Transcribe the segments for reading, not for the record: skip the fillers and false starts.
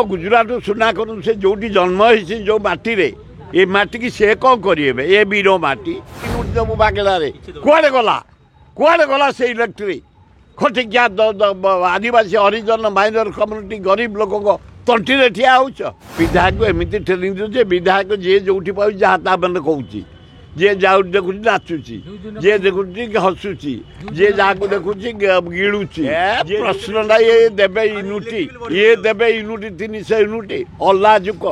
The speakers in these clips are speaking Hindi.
गुजरात सुना करूँ से जो जन्म होती जो माटी रे ये माटी की से कौन करेंगे ये बीर माटी सब बागेड़े कुआड़े गला से इलेक्ट्रिक खटिकिया आदिवासी हरिजन माइनर कम्युनिटी गरीब लोक तंटी ठिया हो विधायक एमती ट्रेनिंग दे विधायक जी जो पाऊँ जहाँ मैंने कहूँ जी जा देखु नाचुची जी देखु हसुची जी जहाँ देखु गिड़ुची प्रश्न ये देवे यूनिटी ये देवे यूनिटी 300 यूनिटी अल्लाजुक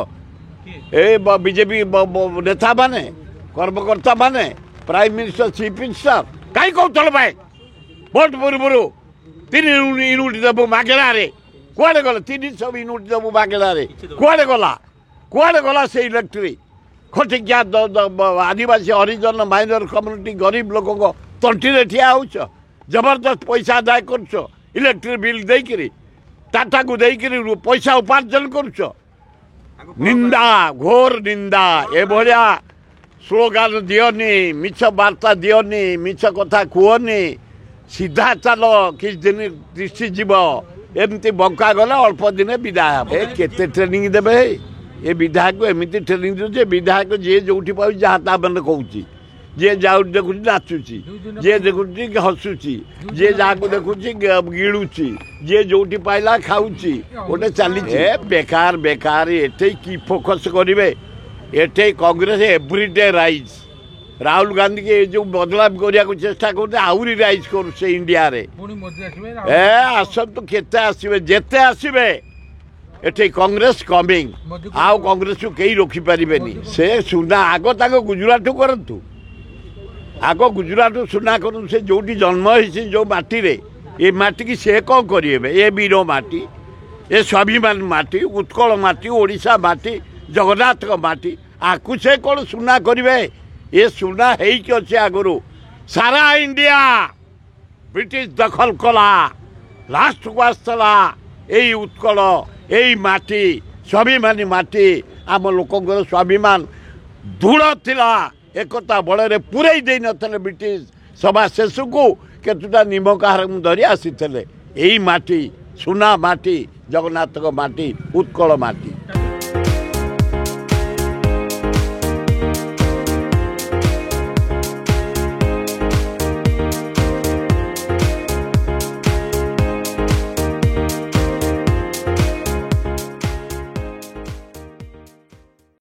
ए बीजेपी नेता माने कर्मकर्ता माने प्राइम मिनिस्टर चीफ मिनिस्टर कहीं कौतल पाए भोट पूर्व 3 यूनिट देव मागेड़े कुआड़े गला 300 यूनिट देव मागेड़े कुआड़े गला से इलेक्ट्रिक खटिकिया आदिवासी हरिजन माइनर कम्युनिटी गरीब लोक तंटी ठिया हो जबरदस्त पैसा आदाय कर इलेक्ट्रिक बिल देकरी टाटा को देकरी पैसा उपार्जन कर निंदा घोर निंदा ए भाया स्लोगान दियोनी मिछ वार्ता दियोनी मिछ कथा कहनी सीधा चल किछ दिन दृष्टि जीव एमती बंका गला अल्प दिन विदाय केते ट्रेनिंग देवे ये विधायक एमती ट्रेनिंग दे विधायक जी जो पाऊँ जहाँ मैंने कहूँ जी जा देखु नाचुची जी देखु हसुची जी जहाँ देखु गिड़ुची जी जो पाइला खाऊची गोटे चली बेकार बेकार एटे की फोकस करेंगे एटे कांग्रेस एवरीडे राइज राहुल गांधी के जो बदलाव करने को चेष्टा करते आहरी राइज कर से इंडिया रे आसतु केते आसबे जेते आसबे एटे कांग्रेस कमिंग आउ कांग्रेस को कहीं रोकी पारे से सुना आग तक गुजरात करतु आग गुजरात सुना करूँ से जो जन्म होती जो माटी रे ये माटी की से कौन करेंगे ये बीर माटी ये स्वाभिमान माटी उत्कल माटी ओडिशा माटी जगन्नाथ माटी आकु से कौन सुना करेंगे ये सुना है आगु सारा इंडिया ब्रिटिश दखल कला लास्ट को आसला यही उत्कल यही माटी स्वाभिमानी माटी आम लोकंर स्वाभिमान दृढ़ थिला एकता बड़े पूरे दे नथले ब्रिटिश सभा शेष को केतुटा निमक हारम धरी आसी यही माटी सुना माटी जगन्नाथ माटी उत्कल माटी।